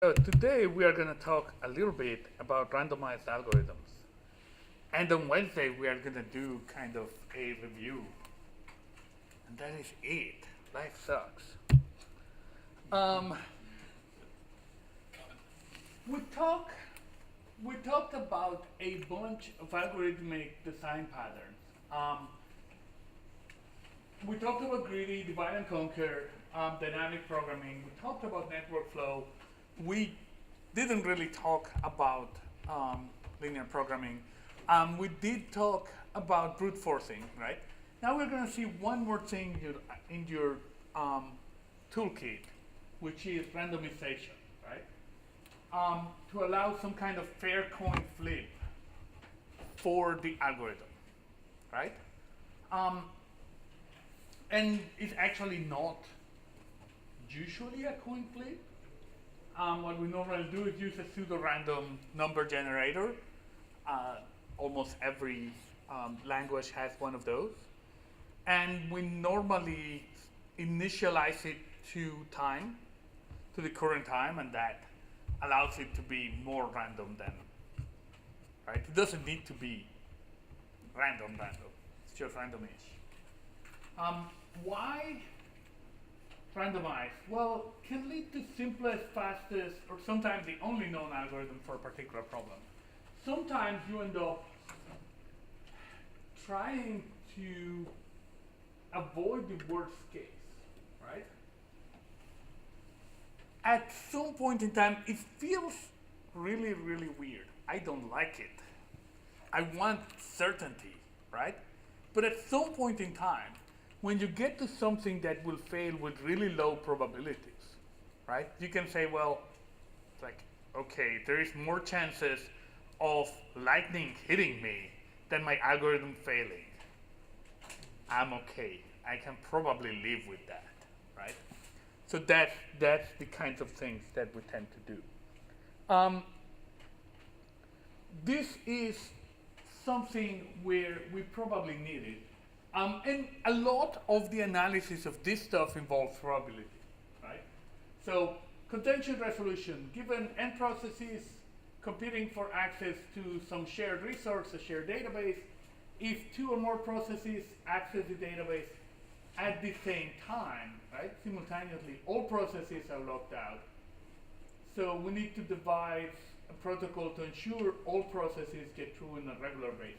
So today we are going to talk a little bit about randomized algorithms. And on Wednesday we are going to do kind of a review. And that is it. Life sucks. Um, we talked about a bunch of algorithmic design patterns. We talked about greedy, divide and conquer, dynamic programming. We talked about network flow. We didn't really talk about linear programming. We did talk about brute forcing, right? Now we're going to see one more thing in your toolkit, which is randomization, right? To allow some kind of fair coin flip for the algorithm, right? And it's actually not usually a coin flip. What we normally do is use a pseudo-random number generator. Almost every language has one of those. And we normally initialize it to time, to the current time, and that allows it to be more random than, right? It doesn't need to be random. It's just randomish. Why randomize? Well, can lead to simplest, fastest, or sometimes the only known algorithm for a particular problem. Sometimes you end up trying to avoid the worst case, right? At some point in time, it feels really, really weird. I don't like it. I want certainty, right? But at some point in time, when you get to something that will fail with really low probabilities, right? You can say, well, like, okay, there is more chances of lightning hitting me than my algorithm failing. I'm okay. I can probably live with that, right? So that's the kinds of things that we tend to do. This is something where we probably need it. And a lot of the analysis of this stuff involves probability, right? So contention resolution, given n processes competing for access to some shared resource, a shared database, if two or more processes access the database at the same time, right, simultaneously, all processes are locked out. So we need to devise a protocol to ensure all processes get through on a regular basis.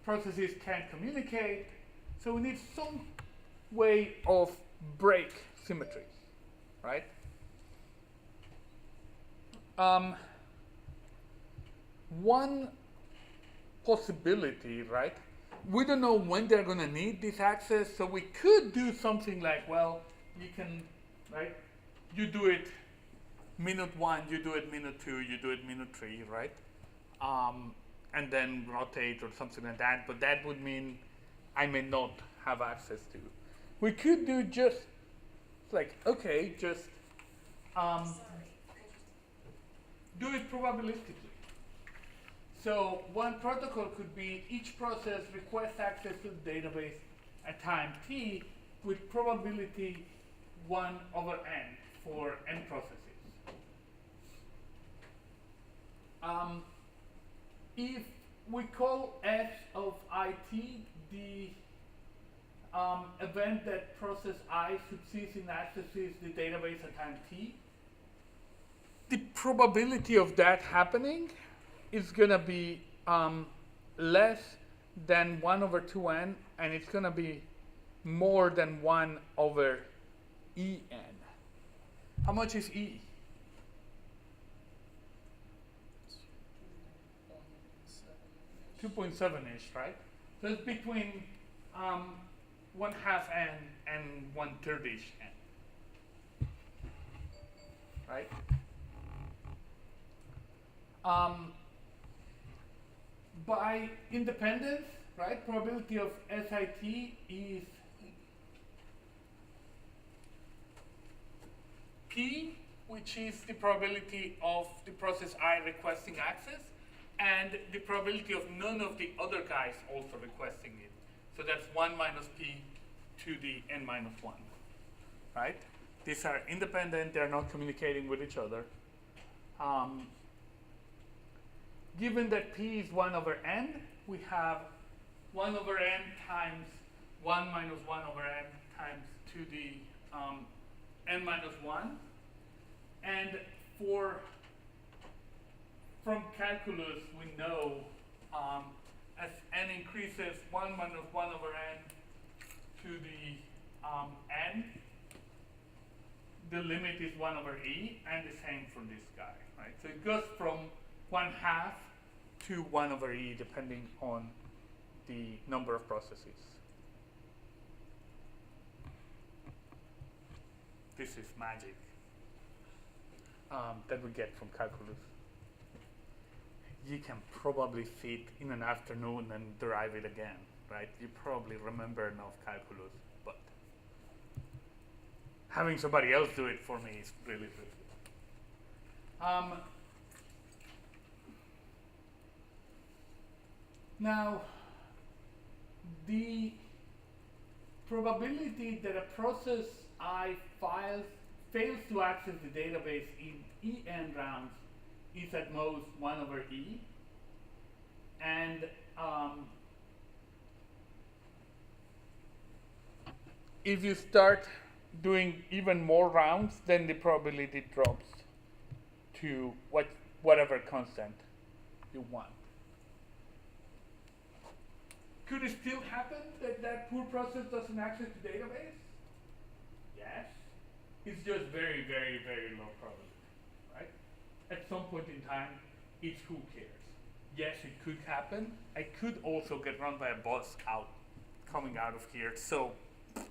Processes can't communicate, so we need some way of break symmetry, right? One possibility, right? We don't know when they're going to need this access, so we could do something like, well, you can, right? You do it minute 1, you do it minute 2, you do it minute 3, right? And then rotate or something like that, but that would mean I may not have access to. We could do just like, okay, just do it probabilistically. So one protocol could be each process requests access to the database at time t with probability 1 over n for n processes. If we call f of it the event that process I succeeds in accessing the database at time t, the probability of that happening is going to be less than 1 over 2n, and it's going to be more than 1 over en. How much is e? 2.7-ish, right? So it's between 1/2 n and 1/3-ish n, right? By independence, right, probability of SIT is P, which is the probability of the process I requesting access, and the probability of none of the other guys also requesting it. So that's 1 minus P to the n-1, right? These are independent, they're not communicating with each other. Given that p is 1 over n, we have 1 over n times 1 minus 1 over n times to the n minus 1. And from calculus, we know as n increases, 1 minus 1 over n to the n, the limit is 1 over e, and the same for this guy, right? So it goes from 1/2 to 1 over e, depending on the number of processes. This is magic that we get from calculus. You can probably sit in an afternoon and derive it again, right? You probably remember enough calculus, but having somebody else do it for me is really tricky. Now, the probability that a process I fails to access the database in en rounds is at most 1 over e. And if you start doing even more rounds, then the probability drops to whatever constant you want. Could it still happen that that poor process doesn't access the database? Yes. It's just very, very, very low probability, right? At some point in time, it's who cares. Yes, it could happen. I could also get run by a bus coming out of here. So there's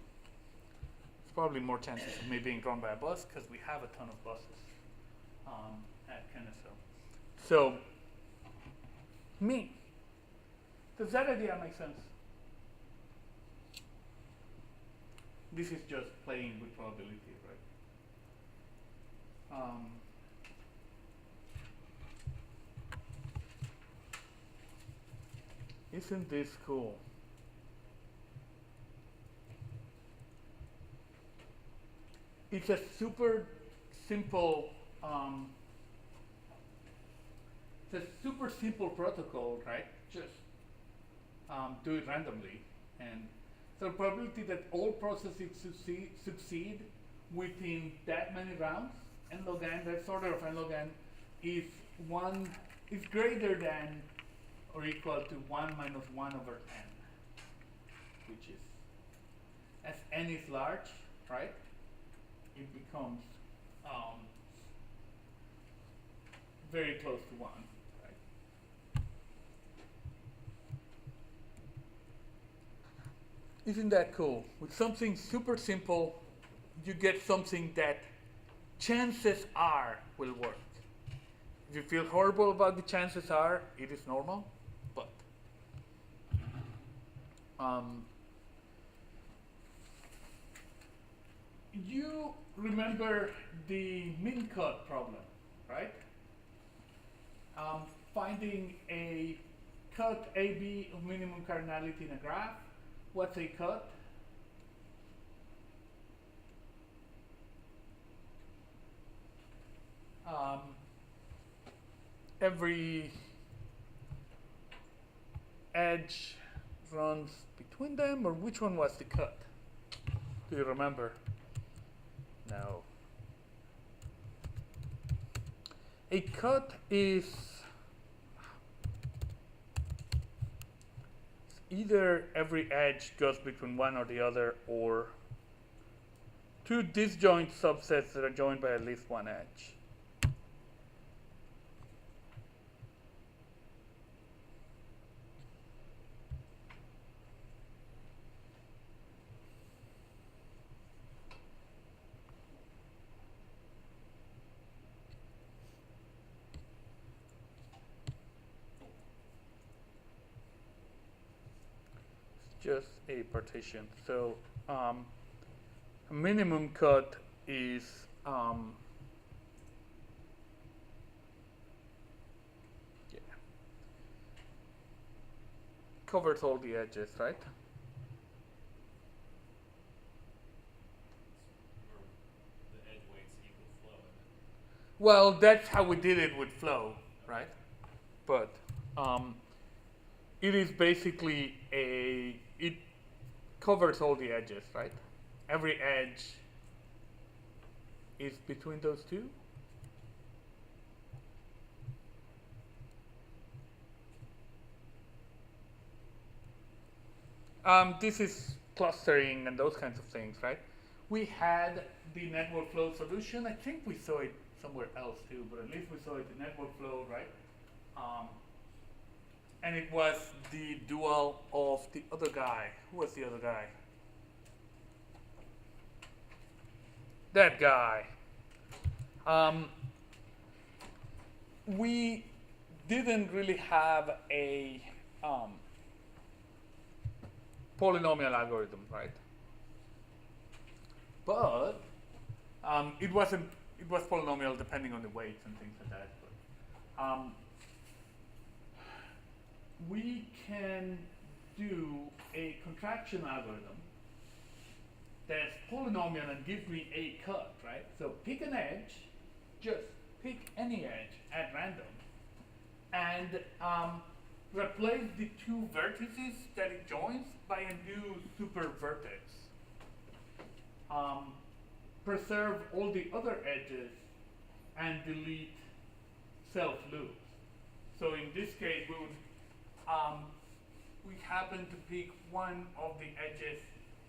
probably more chances of me being run by a bus because we have a ton of buses at Kennesaw. So me. Does that idea make sense? This is just playing with probability, right? Isn't this cool? It's a super simple protocol, right? Just do it randomly, and so the probability that all processes succeed within that many rounds, n log n, that's order of n log n, is greater than or equal to 1 minus 1 over n, which is, as n is large, right, it becomes very close to 1. Isn't that cool? With something super simple, you get something that chances are will work. If you feel horrible about the chances are, it is normal, but you remember the min cut problem, right? Finding a cut AB of minimum cardinality in a graph. What's a cut? Every edge runs between them, or which one was the cut? Do you remember? No. A cut is either every edge goes between one or the other, or two disjoint subsets that are joined by at least one edge. Just a partition. So a minimum cut is covers all the edges, right? Well, that's how we did it with flow, right? But it is basically it covers all the edges, right? Every edge is between those two. This is clustering and those kinds of things, right? We had the network flow solution. I think we saw it somewhere else too, but at least we saw it in network flow, right? And it was the dual of the other guy. Who was the other guy? That guy. We didn't really have a polynomial algorithm, right? But it was polynomial depending on the weights and things like that. But, we can do a contraction algorithm that's polynomial and gives me a cut, right? So pick an edge, just pick any edge at random, and replace the two vertices that it joins by a new super vertex. Preserve all the other edges and delete self loops. So in this case, we happen to pick one of the edges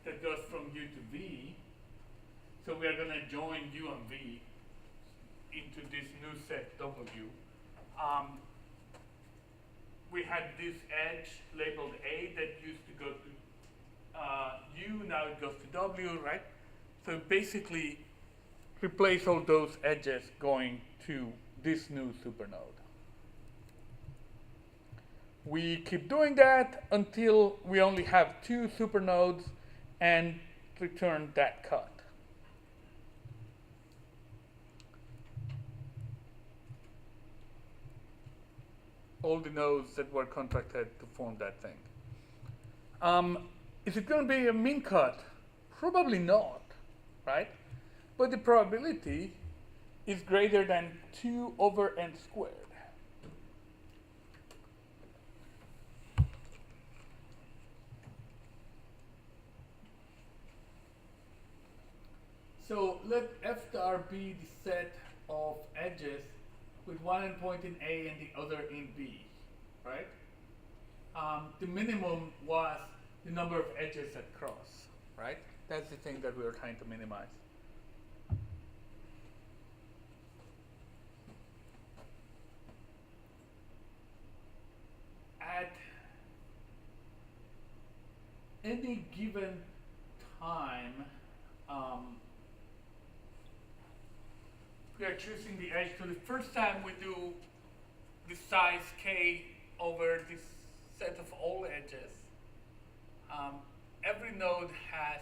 that goes from U to V. So we are going to join U and V into this new set W. We had this edge labeled A that used to go to U, now it goes to W, right? So basically replace all those edges going to this new supernode. We keep doing that until we only have two supernodes and return that cut. All the nodes that were contracted to form that thing. Is it going to be a min cut? Probably not, right? But the probability is greater than 2 over n squared. So let f star be the set of edges with one endpoint in A and the other in B, right? The minimum was the number of edges at cross, right? That's the thing that we were trying to minimize. At any given time, we are choosing the edge. So the first time we do the size k over this set of all edges, every node has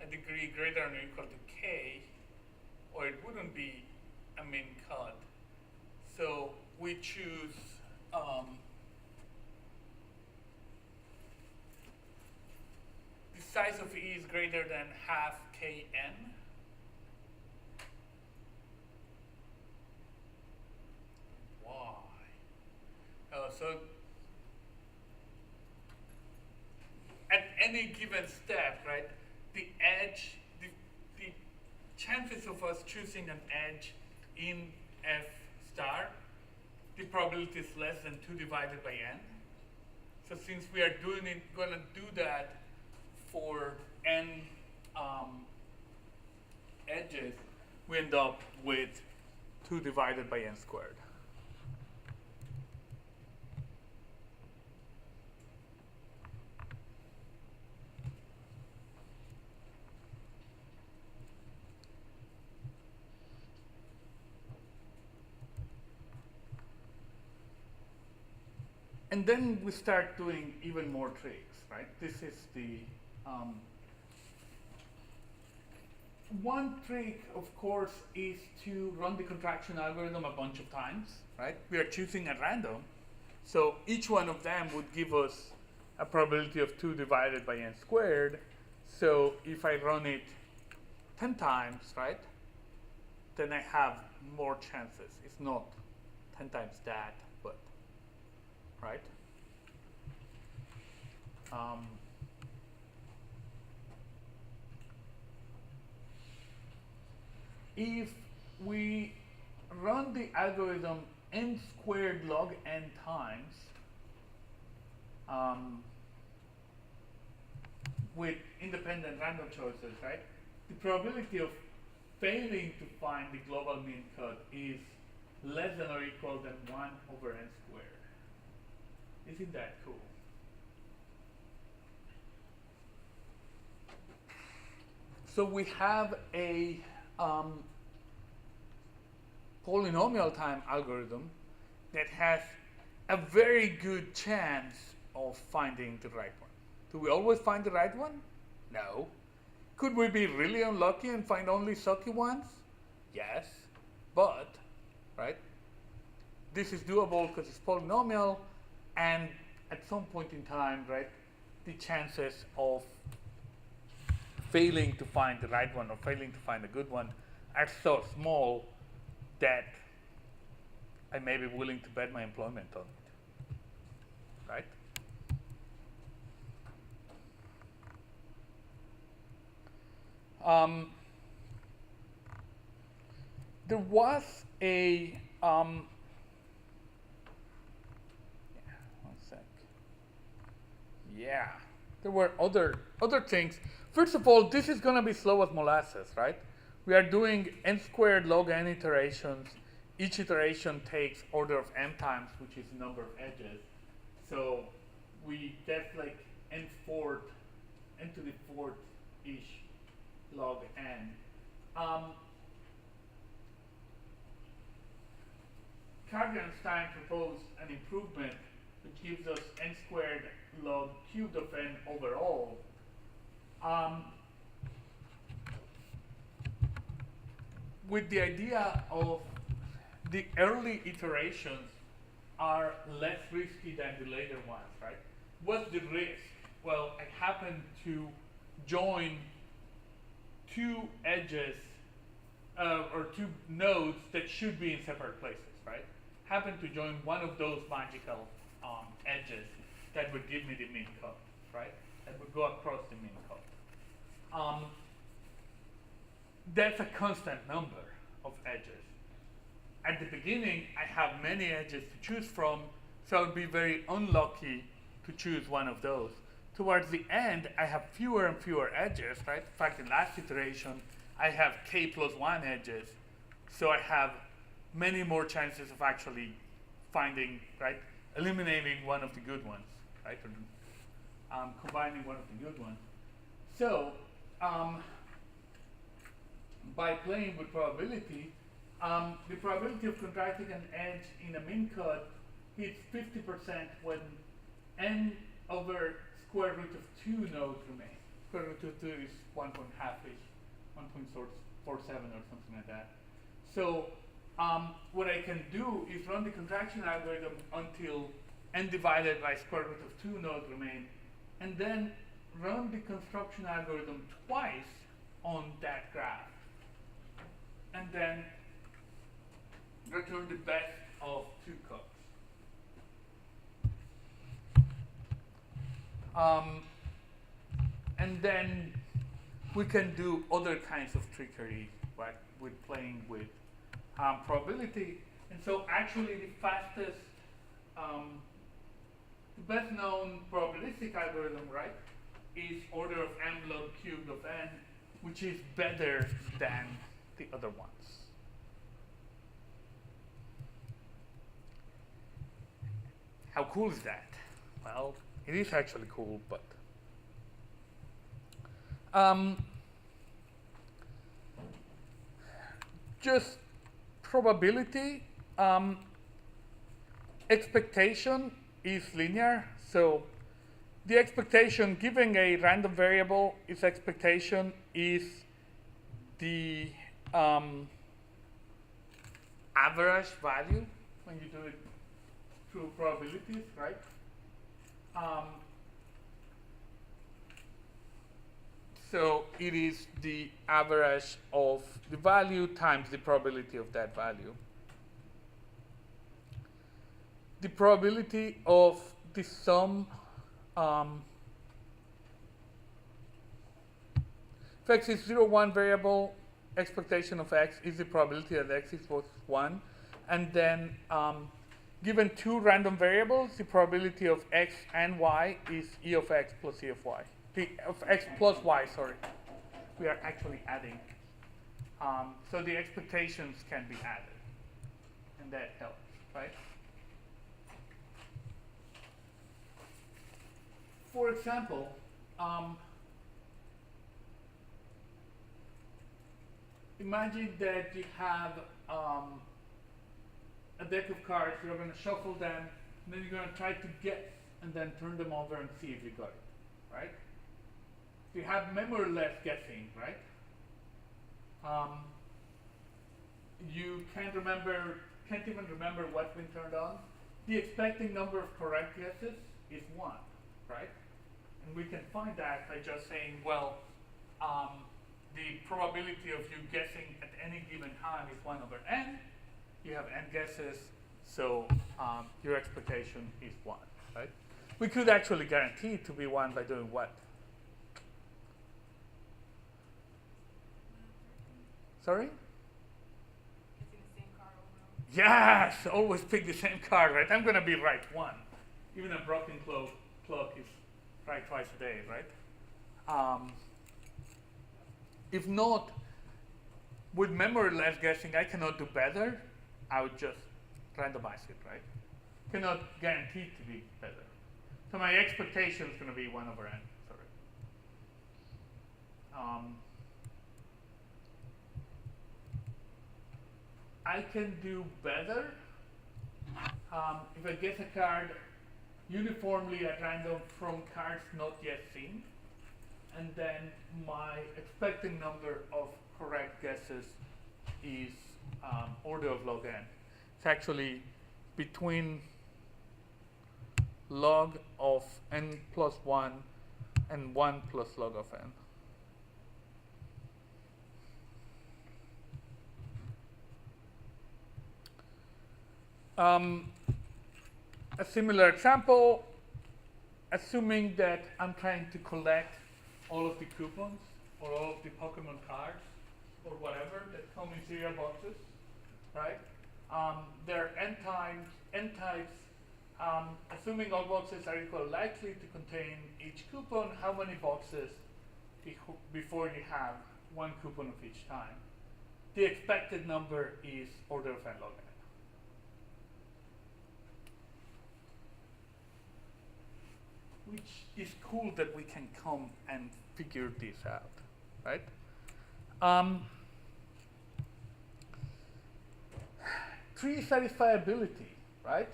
a degree greater than or equal to k, or it wouldn't be a min cut. So we choose the size of E is greater than half kn. So at any given step, right, the edge, the chances of us choosing an edge in f star, the probability is less than 2 divided by n. So since we are going to do that for n edges, we end up with 2 divided by n squared. And then we start doing even more tricks, right? This is the one trick, of course, is to run the contraction algorithm a bunch of times, right? We are choosing at random, so each one of them would give us a probability of 2 divided by n squared. So if I run it 10 times, right, then I have more chances. It's not 10 times that, but, right? If we run the algorithm n squared log n times with independent random choices, right? The probability of failing to find the global mean cut is less than or equal than 1 over n squared. Isn't that cool? So we have a polynomial time algorithm that has a very good chance of finding the right one. Do we always find the right one? No. Could we be really unlucky and find only sucky ones? Yes, but, right, this is doable because it's polynomial, and at some point in time, right, the chances of failing to find the right one or failing to find a good one are so small that I may be willing to bet my employment on it, right? There was a one sec. Yeah, there were other things. First of all, this is going to be slow as molasses, right? We are doing n squared log n iterations. Each iteration takes order of m times, which is the number of edges. So we get like n to the fourth-ish log n. Kargenstein proposed an improvement which gives us n squared log cubed of n overall. With the idea of the early iterations are less risky than the later ones, right? What's the risk? Well, I happen to join two edges or two nodes that should be in separate places, right? Happen to join one of those magical edges that would give me the mean cut, right? That would go across the mean cut. That's a constant number of edges. At the beginning, I have many edges to choose from, so I would be very unlucky to choose one of those. Towards the end, I have fewer and fewer edges, right? In fact, in last iteration, I have k plus 1 edges, so I have many more chances of actually finding, right? Eliminating one of the good ones, right? Or combining one of the good ones. So, by playing with probability, the probability of contracting an edge in a min cut hits 50% when n over square root of 2 nodes remain. Square root of 2 is 1.5-ish, 1.47 or something like that. So what I can do is run the contraction algorithm until n divided by square root of 2 nodes remain, and then run the construction algorithm twice on that graph, and then return the best of 2 cuts. And then we can do other kinds of trickery, right, with playing with probability. And so actually the fastest, the best known probabilistic algorithm, right, is order of m log cubed of n, which is better than the other ones. How cool is that? Well, it is actually cool, but just probability. Expectation is linear, so the expectation given a random variable, its expectation is the average value when you do it through probabilities, right? So it is the average of the value times the probability of that value. The probability of the sum if x is 0, 1 variable, expectation of x is the probability that x is both 1. And then given two random variables, the probability of x and y is e of x plus e of y. Of x plus y, sorry. We are actually adding. So the expectations can be added. And that helps, right? For example, imagine that you have a deck of cards, you're going to shuffle them, and then you're going to try to guess, and then turn them over and see if you got it, right? So you have memoryless guessing, right? You can't even remember what's been turned on. The expected number of correct guesses is 1, right? And we can find that by just saying, well, the probability of you guessing at any given time is 1 over n. You have n guesses, so your expectation is 1, right? We could actually guarantee it to be 1 by doing what? Sorry? Using the same card over. Yes, always pick the same card, right? I'm going to be right 1. Even a broken clock is right twice a day, right? If not, with memoryless guessing, I cannot do better. I would just randomize it, right? Cannot guarantee it to be better. So my expectation is going to be 1 over n, sorry. I can do better if I guess a card uniformly at random from cards not yet seen, and then my expected number of correct guesses is order of log n. It's actually between log of n plus 1 and 1 plus log of n. A similar example, assuming that I'm trying to collect all of the coupons or all of the Pokemon cards or whatever that come in cereal boxes, right? There are n types. Assuming all boxes are equal likely to contain each coupon, how many boxes before you have one coupon of each time? The expected number is order of n log n. Which is cool that we can come and figure this out, right? Tree satisfiability, right?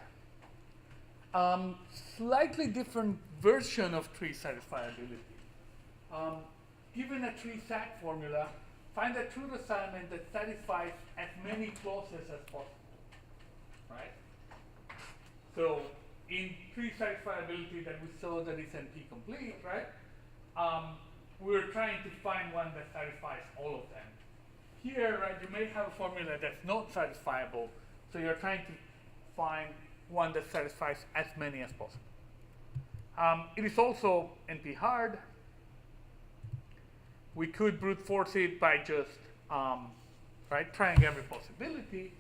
Slightly different version of tree satisfiability. Given a tree SAT formula, find a truth assignment that satisfies as many clauses as possible, right? So in tree satisfiability that we saw that is NP complete, right? We're trying to find one that satisfies all of them. Here, right, you may have a formula that's not satisfiable, so you're trying to find one that satisfies as many as possible. It is also NP hard. We could brute force it by just right, trying every possibility,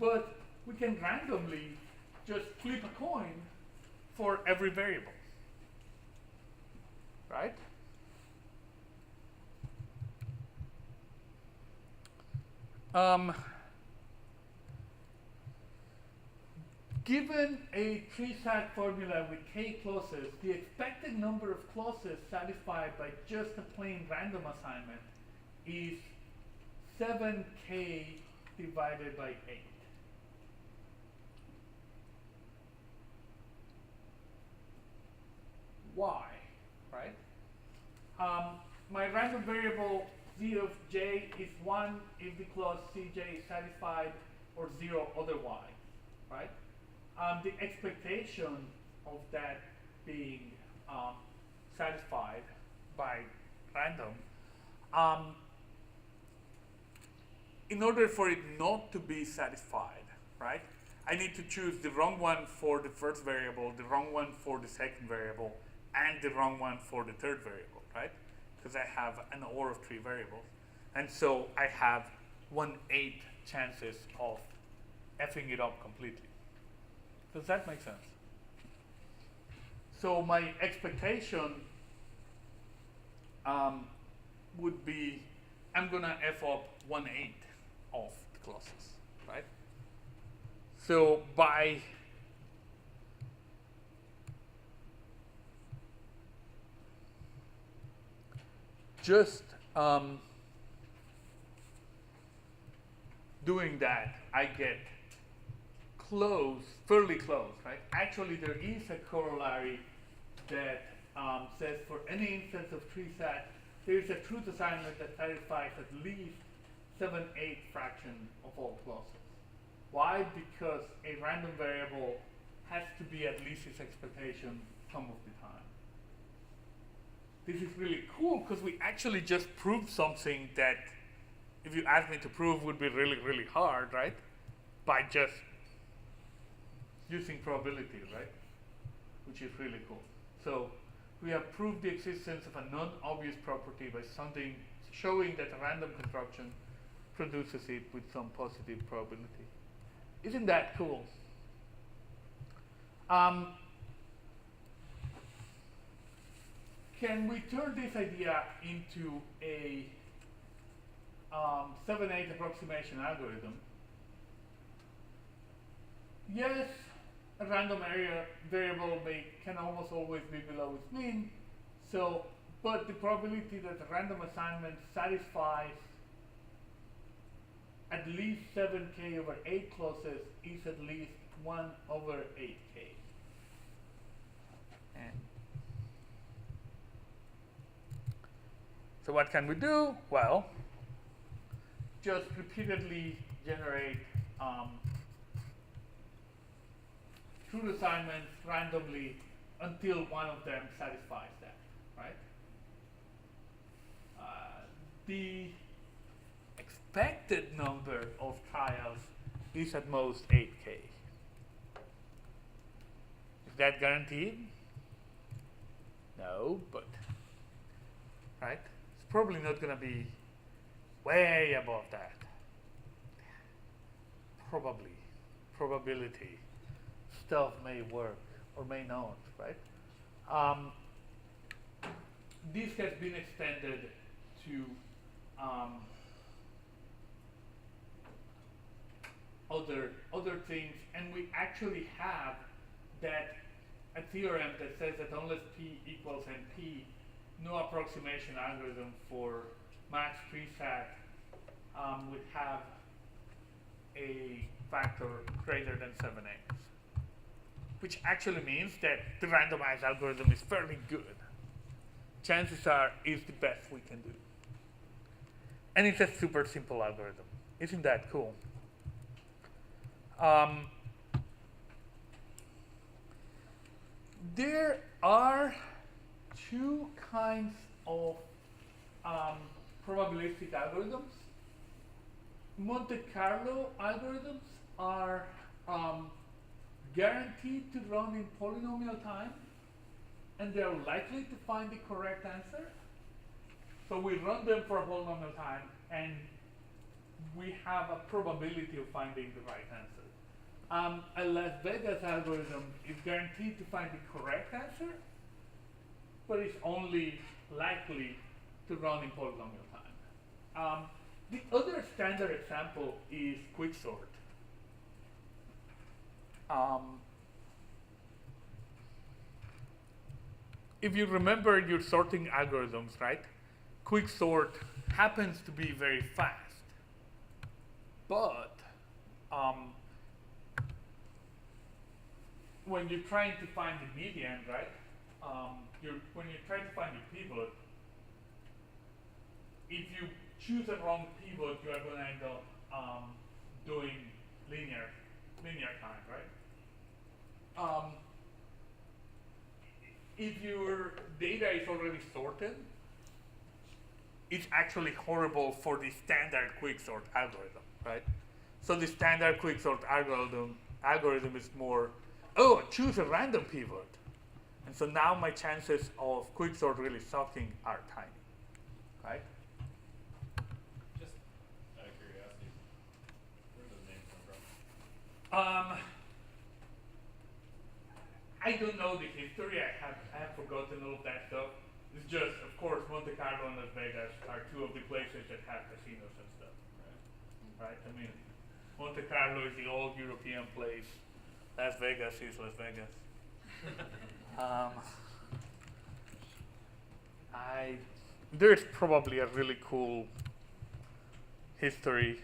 but we can randomly just flip a coin for every variable, right? Given a tree-SAT formula with k clauses, the expected number of clauses satisfied by just a plain random assignment is 7k divided by 8. Why, right? My random variable z of j is 1 if the clause cj is satisfied, or 0 otherwise, right? The expectation of that being satisfied by random Um, in order for it not to be satisfied, right, I need to choose the wrong one for the first variable, the wrong one for the second variable, and the wrong one for the third variable, right? Because I have an OR of 3 variables. And so I have 1/8 chances of effing it up completely. Does that make sense? So my expectation would be I'm gonna F up 1/8 of the clauses, right? So by just doing that, I get close, fairly close, right? Actually, there is a corollary that says for any instance of 3-sat, there is a truth assignment that satisfies at least 7/8 fraction of all clauses. Why? Because a random variable has to be at least its expectation some of the time. This is really cool because we actually just proved something that if you asked me to prove would be really, really hard, right? By just using probability, right? Which is really cool. So we have proved the existence of a non-obvious property by showing that a random construction produces it with some positive probability. Isn't that cool? Can we turn this idea into a 7/8 approximation algorithm? Yes, a random area variable can almost always be below its mean. So, but the probability that the random assignment satisfies at least 7k over 8 clauses is at least 1 over 8k. And so what can we do? Well, just repeatedly generate truth assignments randomly until one of them satisfies that, right? The expected number of trials is at most 8k. Is that guaranteed? No, but, right? It's probably not going to be way above that. Probably. Probability. Stuff may work or may not, right? This has been extended to other things, and we actually have a theorem that says that unless P equals NP, no approximation algorithm for max 3-sat would have a factor greater than 7/8, which actually means that the randomized algorithm is fairly good. Chances are it's the best we can do. And it's a super simple algorithm. Isn't that cool? There are two kinds of probabilistic algorithms. Monte Carlo algorithms are guaranteed to run in polynomial time, and they are likely to find the correct answer. So we run them for a polynomial time, and we have a probability of finding the right answer. A Las Vegas algorithm is guaranteed to find the correct answer, but it's only likely to run in polynomial time. The other standard example is quicksort. If you remember your sorting algorithms, right? Quicksort happens to be very fast, but when you're trying to find the median, right? When you're trying to find the pivot, if you choose a wrong pivot, you are going to end up doing linear time, right? If your data is already sorted, it's actually horrible for the standard quicksort algorithm, right? So the standard quicksort algorithm is more, oh, choose a random pivot. And so now my chances of quicksort really sucking are tiny, right? Just out of curiosity, where do those names come from? I don't know the history. I have forgotten all of that stuff. It's just, of course, Monte Carlo and Las Vegas are two of the places that have casinos and stuff, right? I mean, Monte Carlo is the old European place. Las Vegas is Las Vegas. There's probably a really cool history.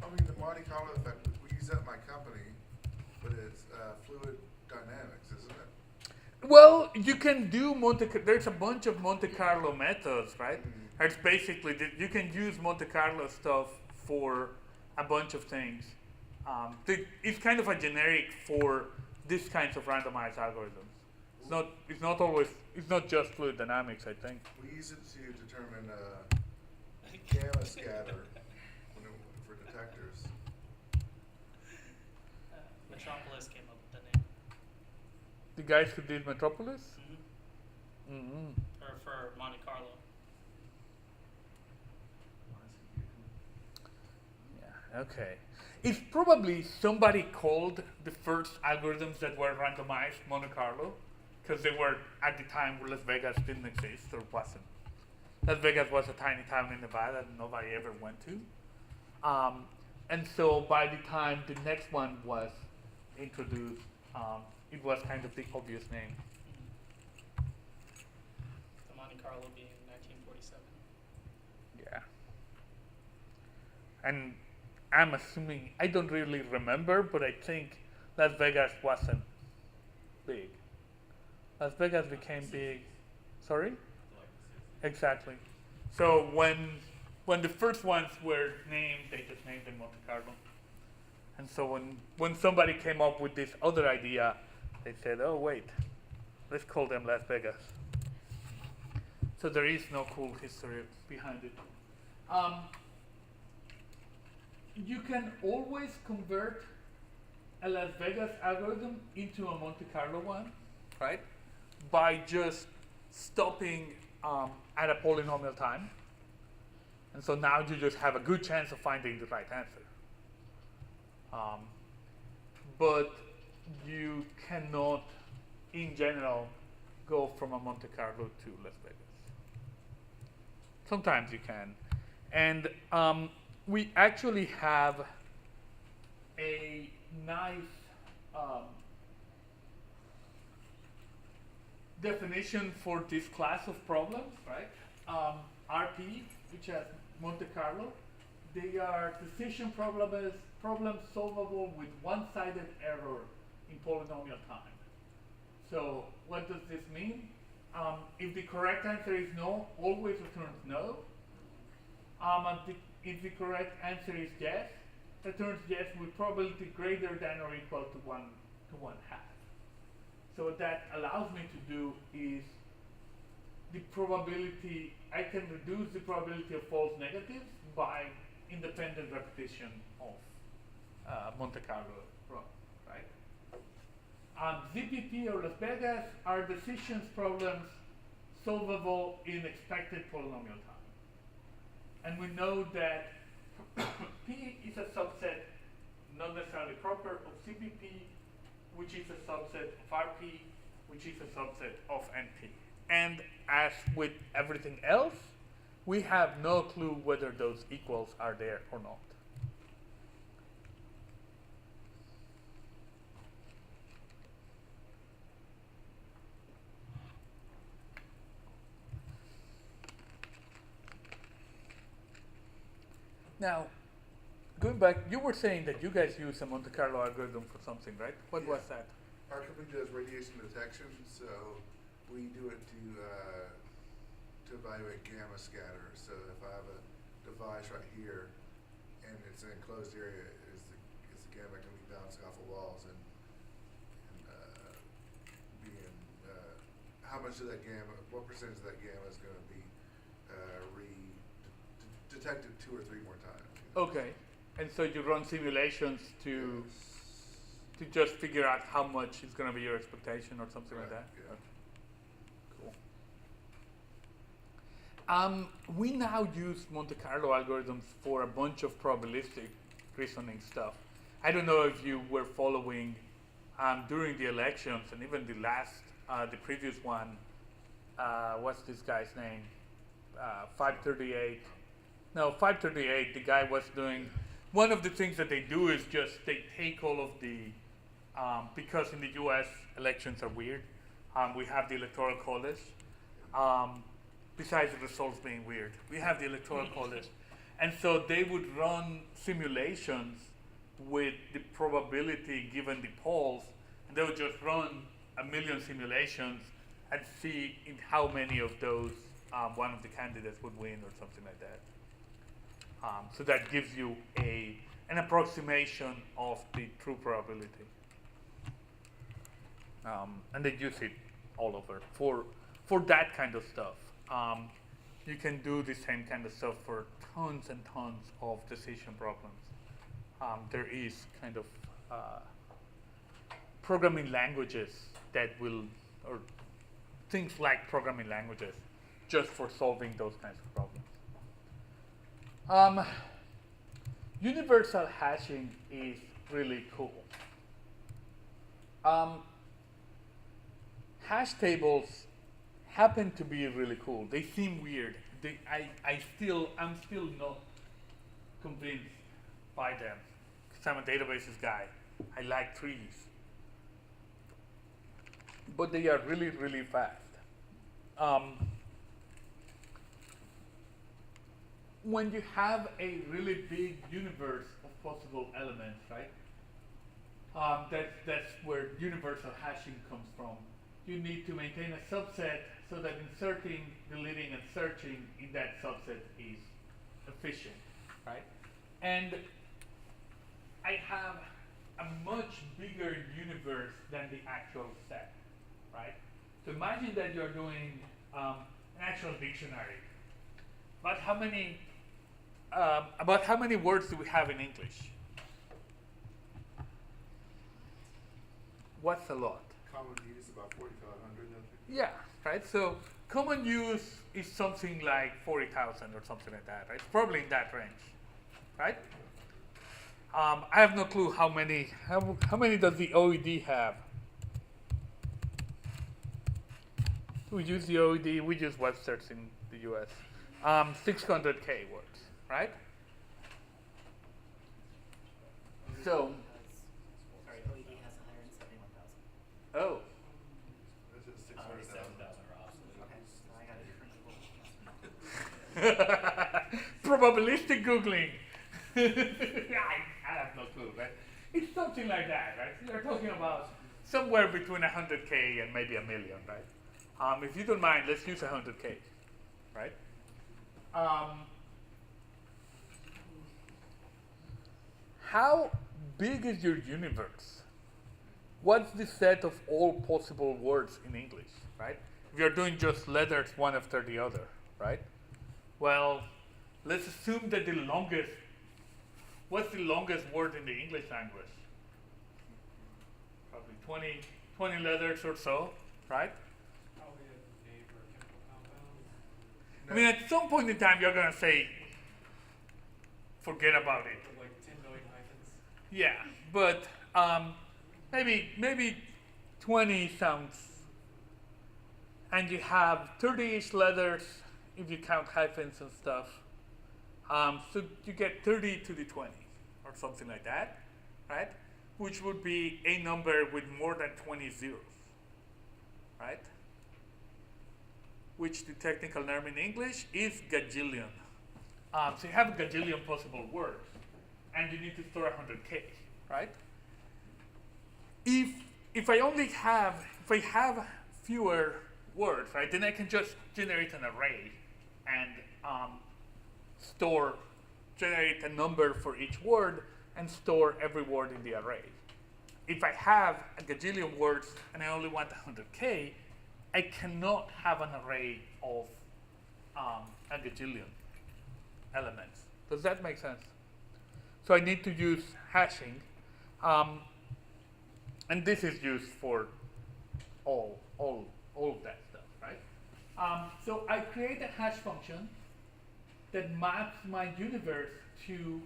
I mean, the Monte Carlo effect, we use that in my company, but it's fluid dynamics, isn't it? Well, you can do there's a bunch of Monte Carlo methods, right? Mm-hmm. It's basically that you can use Monte Carlo stuff for a bunch of things. It's kind of a generic for these kinds of randomized algorithms. It's not just fluid dynamics, I think. We use it to determine gamma scatter for detectors. Metropolis came up with the name. The guys who did Metropolis? Mm-hmm. Or for Monte Carlo. Yeah, okay. It's probably somebody called the first algorithms that were randomized Monte Carlo, because they were at the time where Las Vegas didn't exist or wasn't. Las Vegas was a tiny town in Nevada that nobody ever went to. And so by the time the next one was introduced, it was kind of the obvious name. The Monte Carlo being 1947. Yeah. And I'm assuming, I don't really remember, but I think Las Vegas wasn't big. Las Vegas became big. Sorry? Exactly. So when the first ones were named, they just named them Monte Carlo. And so when somebody came up with this other idea, they said, oh wait, let's call them Las Vegas. So there is no cool history behind it. You can always convert a Las Vegas algorithm into a Monte Carlo one, right? By just stopping at a polynomial time. And so now you just have a good chance of finding the right answer. But you cannot, in general, go from a Monte Carlo to Las Vegas. Sometimes you can. And we actually have a nice definition for this class of problems, right? RP, which has Monte Carlo, they are decision problems solvable with one-sided error in polynomial time. So what does this mean? If the correct answer is no, always returns no. If the correct answer is yes, returns yes with probability greater than or equal to 1 to 1/2. So what that allows me to do is the probability, I can reduce the probability of false negatives by independent repetition of Monte Carlo problem, right? ZPP or Las Vegas are decisions problems solvable in expected polynomial time. And we know that P is a subset, not necessarily proper, of CPP, which is a subset of RP, which is a subset of NP. And as with everything else, we have no clue whether those equals are there or not. Now, going back, you were saying that you guys use a Monte Carlo algorithm for something, right? What was that? Our company does radiation detection, so we do it to evaluate gamma scatter. So if I have a device right here and it's an enclosed area, is the gamma going to be bouncing off the walls and being how much of that gamma, what percentage of that gamma is going to be detect it 2 or 3 more times. Okay. And so you run simulations to Yes. just figure out how much is going to be your expectation or something like that? Correct, yeah. Okay. Cool. We now use Monte Carlo algorithms for a bunch of probabilistic reasoning stuff. I don't know if you were following during the elections and even the previous one, what's this guy's name? 538. No, 538, the guy was doing, one of the things that they do is just they take all of the, because in the US elections are weird, we have the electoral college. Besides the results being weird, we have the electoral college. And so they would run simulations with the probability given the polls, and they would just run 1 million simulations and see in how many of those one of the candidates would win or something like that. So that gives you an approximation of the true probability. And they use it all over for that kind of stuff. You can do the same kind of stuff for tons and tons of decision problems. There is kind of programming languages that will, or things like programming languages, just for solving those kinds of problems. Universal hashing is really cool. Hash tables happen to be really cool. They seem weird. I'm still not convinced by them, because I'm a databases guy. I like trees. But they are really, really fast. When you have a really big universe of possible elements, right? That's where universal hashing comes from. You need to maintain a subset so that inserting, deleting, and searching in that subset is efficient, right? And I have a much bigger universe than the actual set, right? So imagine that you're doing an actual dictionary. About how many words do we have in English? What's a lot? Common use about 4,500. Yeah, right. So common use is something like 40,000 or something like that, right? It's probably in that range, right? I have no clue how many does the OED have? We use the OED, we use Webster's in the US. 600K words, right? So, Sorry, OED has 171,000. oh, This is 47,000 600,000. are obsolete. Okay, so I got a different Google. probabilistic Googling. I have no clue, right? It's something like that, right? So you're talking about somewhere between 100K and maybe 1 million, right? If you don't mind, let's use 100K, right? How big is your universe? What's the set of all possible words in English, right? If you're doing just letters one after the other, right? Well, let's assume that what's the longest word in the English language? Probably 20 letters or so, right? Probably a name or a chemical compound. I mean, at some point in time, you're going to say, forget about it. With like 10 million hyphens. Yeah, but maybe 20 sounds, and you have 30-ish letters if you count hyphens and stuff. So you get 30 to the 20 or something like that, right? Which would be a number with more than 20 zeros, right? Which the technical term in English is gajillion. So you have a gajillion possible words, and you need to store 100K, right? If I have fewer words, right, then I can just generate an array and generate a number for each word and store every word in the array. If I have a gajillion words and I only want 100K, I cannot have an array of a gajillion. elements. Does that make sense? So I need to use hashing, and this is used for all of that stuff, right? So I create a hash function that maps my universe to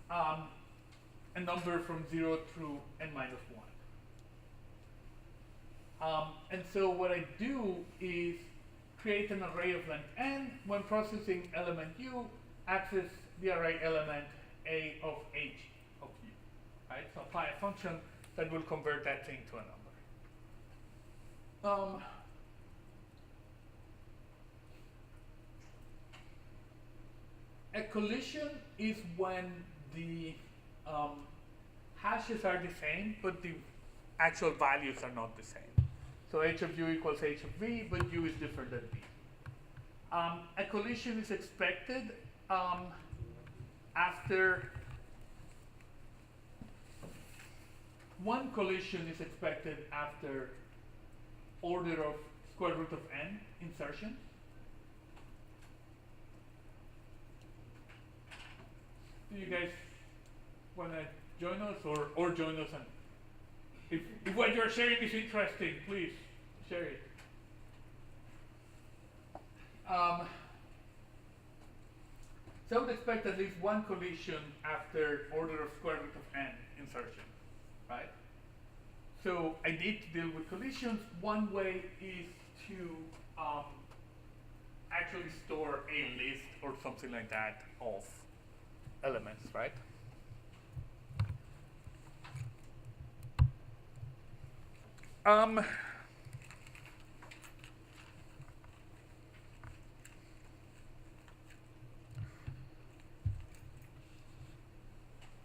a number from 0 through n minus 1. And so what I do is create an array of length n. When processing element u, access the array element a of h of u. Right? So apply a function that will convert that thing to a number. A collision is when the hashes are the same, but the actual values are not the same. So h of u equals h of v, but u is different than v. A collision is expected after one collision is expected after order of square root of n insertion. Do you guys want to join us or join us? And if what you're sharing is interesting, please share it. So I would expect at least one collision after order of square root of n insertion, right? So I need to deal with collisions. One way is to actually store a list or something like that of elements, right?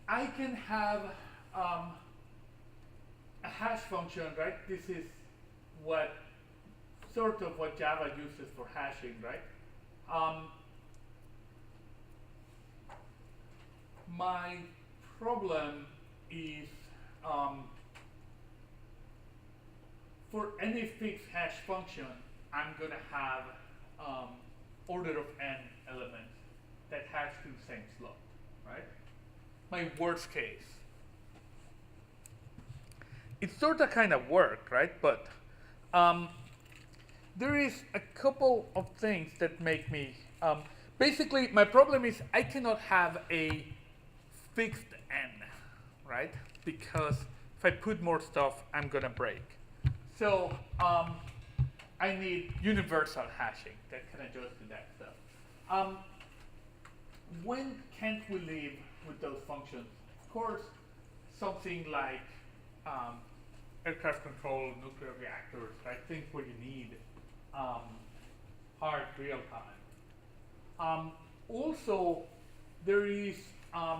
I can have a hash function, right? This is what sort of what Java uses for hashing, right? My problem is for any fixed hash function, I'm going to have order of n elements that hash to the same slot, right? My worst case. It sort of kind of worked, right? But there is a couple of things that make me, basically my problem is I cannot have a fixed n, right? Because if I put more stuff, I'm gonna break. So I need universal hashing that can adjust to that stuff. When can't we live with those functions? Of course, something like aircraft control, nuclear reactors, right? Things where you need hard real time. Also, there is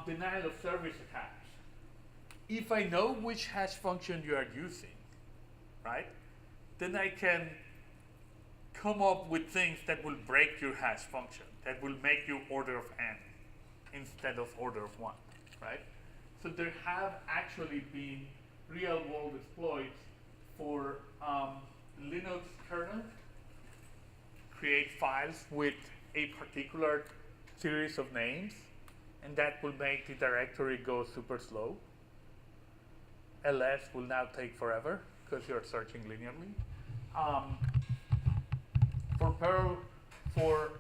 denial of service attacks. If I know which hash function you are using, right, then I can come up with things that will break your hash function, that will make you order of n instead of order of 1, right? So there have actually been real-world exploits for Linux kernel, create files with a particular series of names, and that will make the directory go super slow. ls will now take forever because you're searching linearly. For Perl, for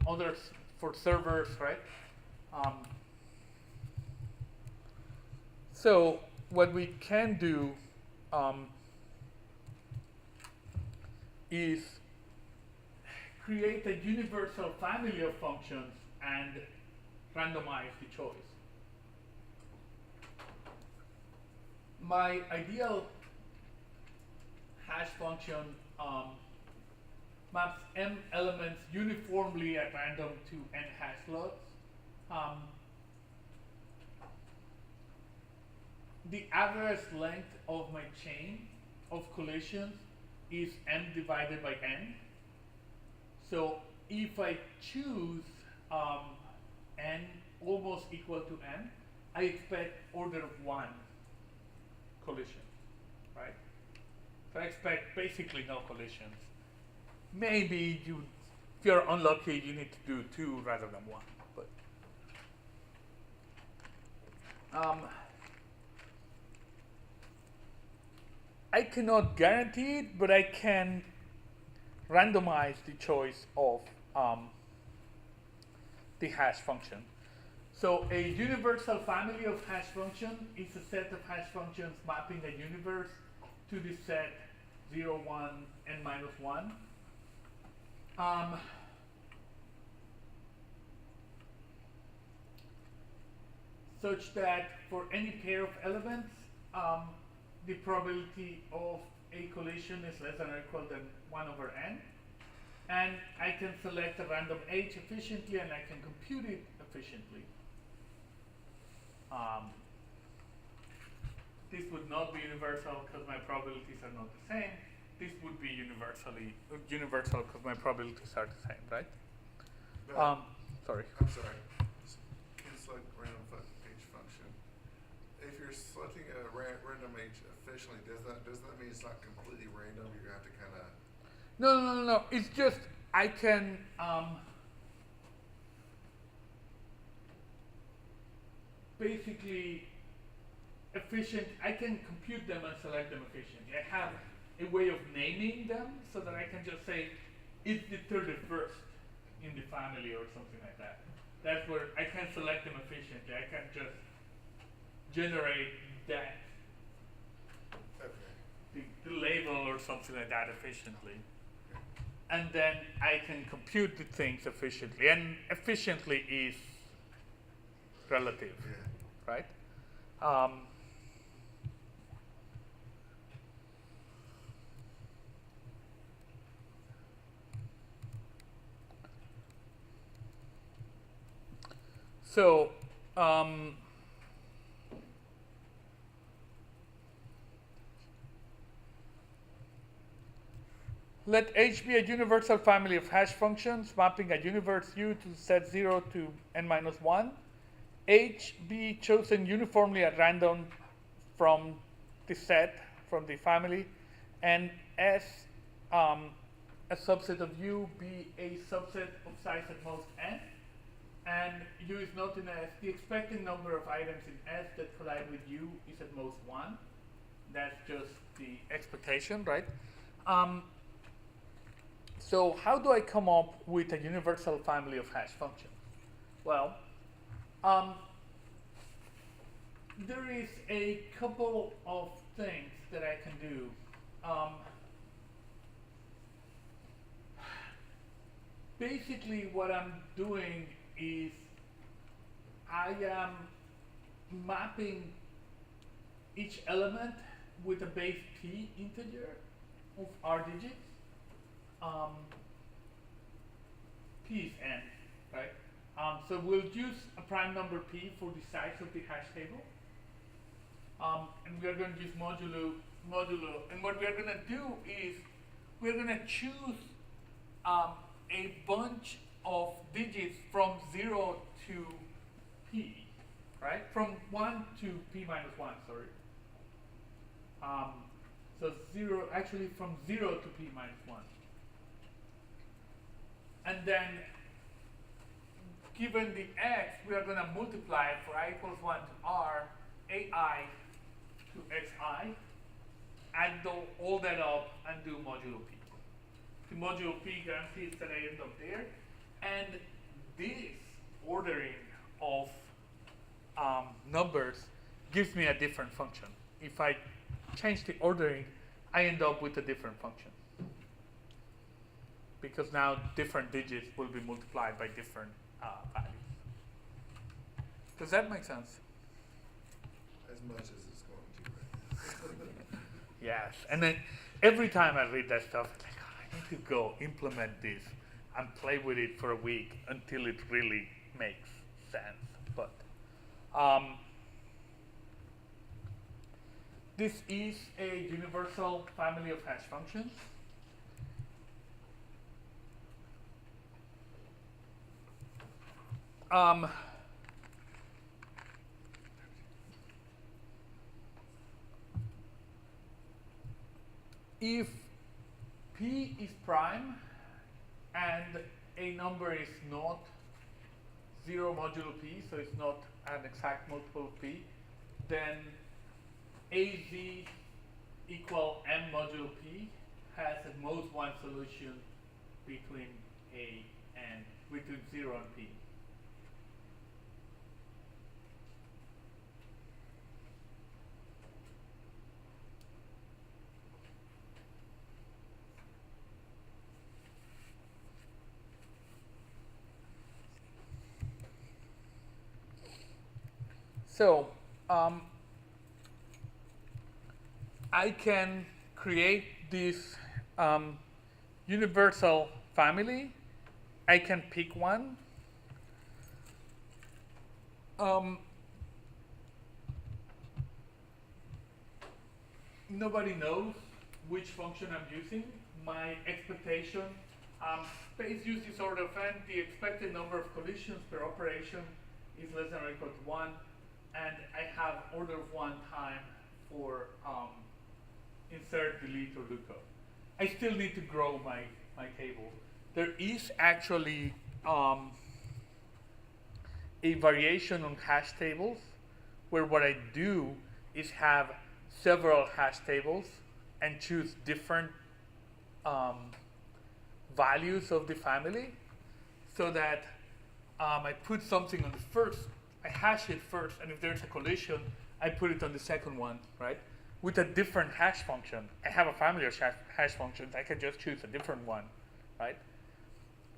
others, for servers, right? So what we can do is create a universal family of functions and randomize the choice. My ideal hash function maps m elements uniformly at random to n hash slots. The average length of my chain of collisions is m divided by n. So if I choose n almost equal to n, I expect order of 1 collision, right? So I expect basically no collisions. Maybe if you're unlucky, you need to do 2 rather than 1, but Um, I cannot guarantee it, but I can randomize the choice of the hash function. So a universal family of hash functions is a set of hash functions mapping a universe to the set 0, 1, n minus 1. Such that for any pair of elements, the probability of a collision is less than or equal than 1 over n. And I can select a random h efficiently, and I can compute it efficiently. This would not be universal because my probabilities are not the same. This would be universal because my probabilities are the same, right? But, Sorry. I'm sorry. Can you select random h function? If you're selecting a random h efficiently, does that mean it's not completely random? You're gonna have to kind of. No. It's just I can basically I can compute them and select them efficiently. I have a way of naming them so that I can just say it's the 31st in the family or something like that. That's where I can select them efficiently. I can just generate that the label or something like that efficiently. And then I can compute the things efficiently. And efficiently is relative, Yeah. right? So, let H be a universal family of hash functions mapping a universe U to set 0 to n minus 1. H be chosen uniformly at random from the set, from the family, and S, a subset of U, be a subset of size at most n. And U is not in S. The expected number of items in S that collide with U is at most 1. That's just the expectation, right? So how do I come up with a universal family of hash functions? Well, there is a couple of things that I can do. Basically, what I'm doing is I am mapping each element with a base p integer of r digits. P is n, right? So we'll use a prime number p for the size of the hash table. And we are going to use modulo. And what we are going to do is we're going to choose a bunch of digits from 0 to p, right? From 1 to p minus 1, sorry. So actually from 0 to p minus 1. And then, given the x, we are going to multiply for I equals 1 to r, ai to xi, add all that up and do modulo p. The modulo p guarantees that I end up there. And this ordering of numbers gives me a different function. If I change the ordering, I end up with a different function. Because now different digits will be multiplied by different values. Does that make sense? As much as it's going to, right? Yes. And then every time I read that stuff, it's like, oh, I need to go implement this and play with it for a week until it really makes sense. But this is a universal family of hash functions. If p is prime and a number is not 0 modulo p, so it's not an exact multiple of p, then AZ equal M modulo P has at most one solution between A and between 0 and P. So I can create this universal family. I can pick one. Nobody knows which function I'm using. My expectation, space use is order of n. The expected number of collisions per operation is less than or equal to 1. And I have order of 1 time for insert, delete, or lookup. I still need to grow my table. There is actually a variation on hash tables where what I do is have several hash tables and choose different values of the family so that I put something on the first, I hash it first, and if there's a collision, I put it on the second one, right? With a different hash function. I have a family of hash functions. I can just choose a different one, right?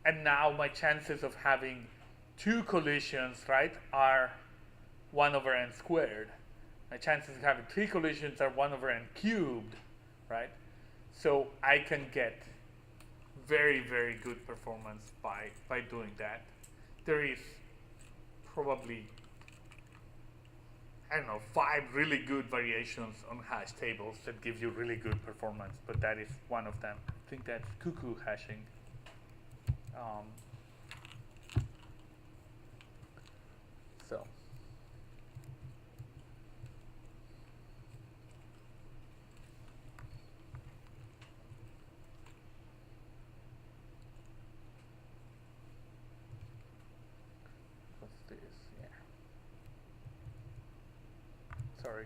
And now my chances of having 2 collisions, right, are 1 over n squared. My chances of having 3 collisions are 1 over n cubed, right? So I can get very, very good performance by doing that. There is probably, I don't know, 5 really good variations on hash tables that give you really good performance, but that is one of them. I think that's cuckoo hashing. So. What's this? Yeah. Sorry.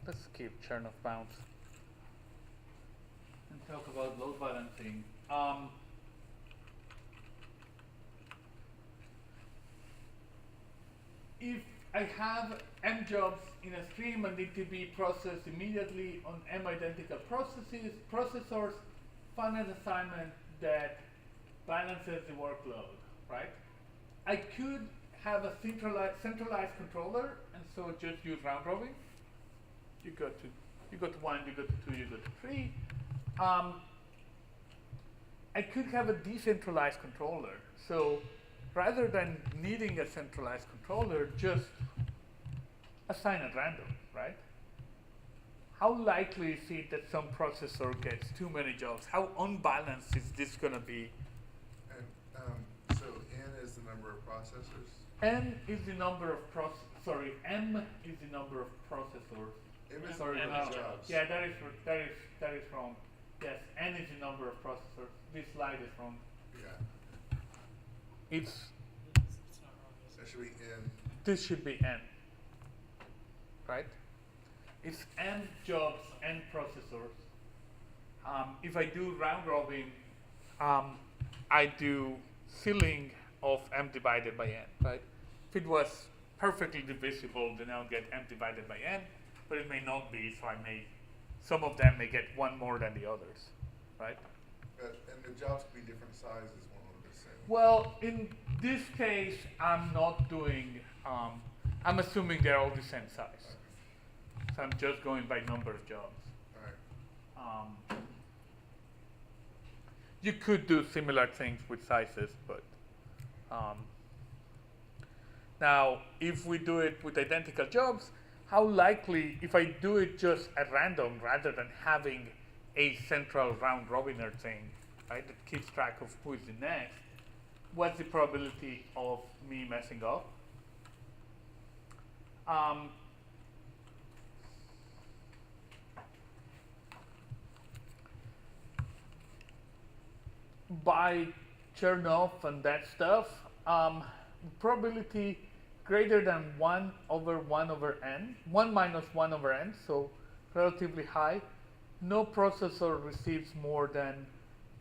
Let's skip Chernoff bounds and talk about load balancing. If I have m jobs in a stream and need to be processed immediately on m identical processors, find an assignment that balances the workload, right? I could have a centralized controller, and so just use round robin. You go to 1, you go to 2, you go to 3. I could have a decentralized controller. So rather than needing a centralized controller, just assign at random, right? How likely is it that some processor gets too many jobs? How unbalanced is this going to be? And so n is the number of processors? N is the number of M is the number of processors. M is Sorry, the number of jobs. Yeah, that is wrong. Yes, N is the number of processors. This slide is wrong. Yeah. It's It's not wrong, is That it? should be n. this should be N, right? It's N jobs, N processors. If I do round robin, I do filling of M divided by N, right? If it was perfectly divisible, then I'll get M divided by N, but it may not be, so some of them may get one more than the others, right? And the jobs could be different sizes, one of the same. Well, in this case, I'm not doing, I'm assuming they're all the same size. So I'm just going by number of jobs. All right. You could do similar things with sizes, but now if we do it with identical jobs, how likely, if I do it just at random rather than having a central round robiner thing, right, that keeps track of who is the next, what's the probability of me messing up? By Chernoff and that stuff, probability greater than 1 over 1 over n, 1 minus 1 over n, so relatively high. No processor receives more than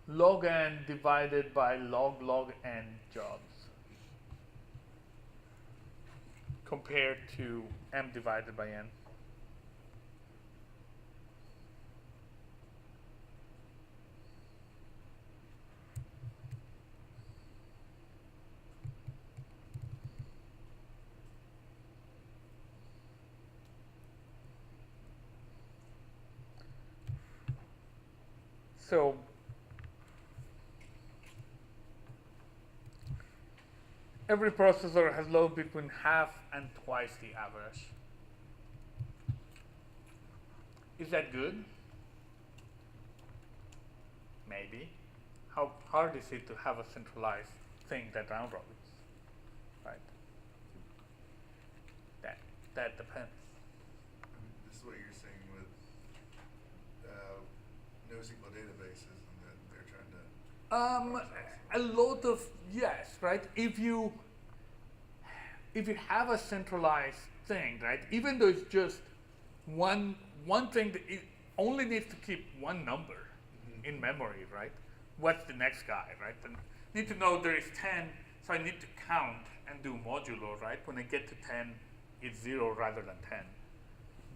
log n divided by log n jobs compared to m divided by n. So every processor has load between half and twice the average. Is that good? Maybe. How hard is it to have a centralized thing that round robins? Right? That depends. This is what you're saying with NoSQL databases, and then they're trying to. A lot of yes, right? If you have a centralized thing, right? Even though it's just one thing that it only needs to keep one number in memory, right? What's the next guy, right? And need to know there is 10, so I need to count and do modulo, right? When I get to 10, it's 0 rather than 10.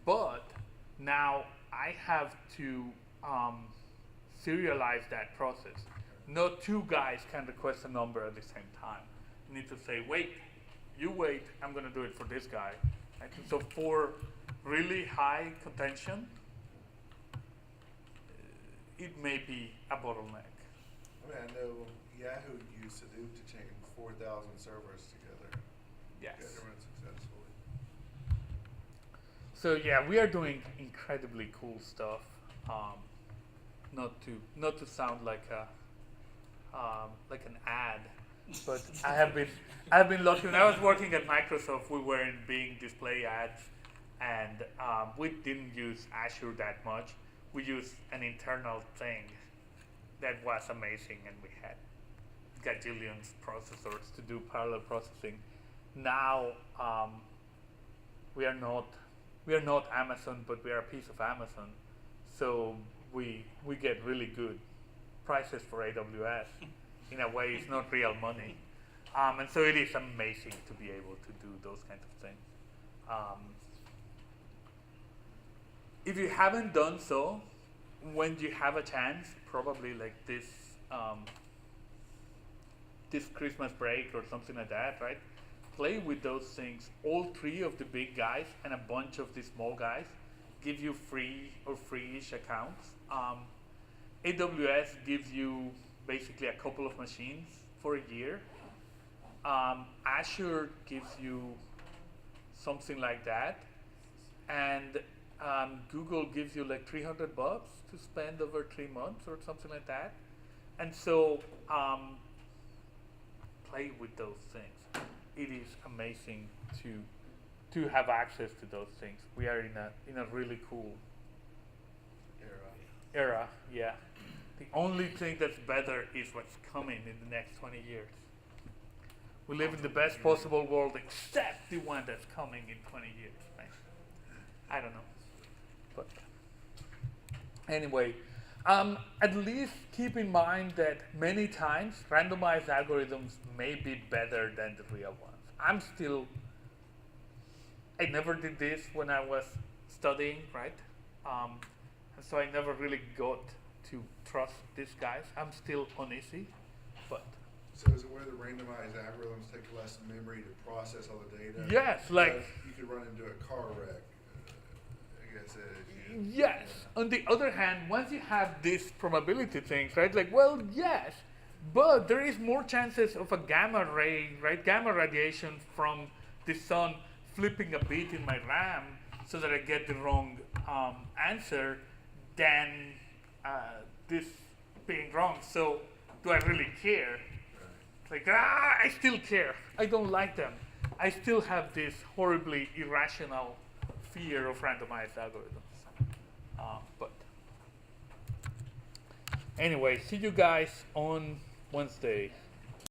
But now I have to serialize that process. No two guys can request a number at the same time. You need to say, wait, you wait, I'm going to do it for this guy. Right? And so for really high contention, it may be a bottleneck. I mean, I know Yahoo used Hadoop to chain 4,000 servers together. Yes. Got to run successfully. So yeah, we are doing incredibly cool stuff. Not to sound like an ad, but I've been lucky. When I was working at Microsoft, we weren't being display ads, and we didn't use Azure that much. We used an internal thing that was amazing, and we had gajillions processors to do parallel processing. Now we are not Amazon, but we are a piece of Amazon, so we get really good prices for AWS. In a way, it's not real money, and so it is amazing to be able to do those kinds of things. If you haven't done so, when you have a chance, probably like this Christmas break or something like that, right? Play with those things. All three of the big guys and a bunch of the small guys give you free or free-ish accounts. AWS gives you basically a couple of machines for a year. Azure gives you something like that, and Google gives you like $300 to spend over 3 months or something like that. And so play with those things. It is amazing to have access to those things. We are in a really cool era. Yeah. The only thing that's better is what's coming in the next 20 years. We live in the best possible world except the one that's coming in 20 years. Right? I don't know. But anyway, at least keep in mind that many times randomized algorithms may be better than the real ones. I never did this when I was studying, right? And so I never really got to trust these guys. I'm still uneasy, but. So is it where the randomized algorithms take less memory to process all the data? Yes, like. You could run into a car wreck. I guess. Yes. On the other hand, once you have these probability things, right? Like, well, yes, but there is more chances of a gamma ray, right? Gamma radiation from the sun flipping a bit in my RAM so that I get the wrong answer than this being wrong. So, do I really care? Like, I still care. I don't like them. I still have this horribly irrational fear of randomized algorithms. But anyway, see you guys on Wednesday.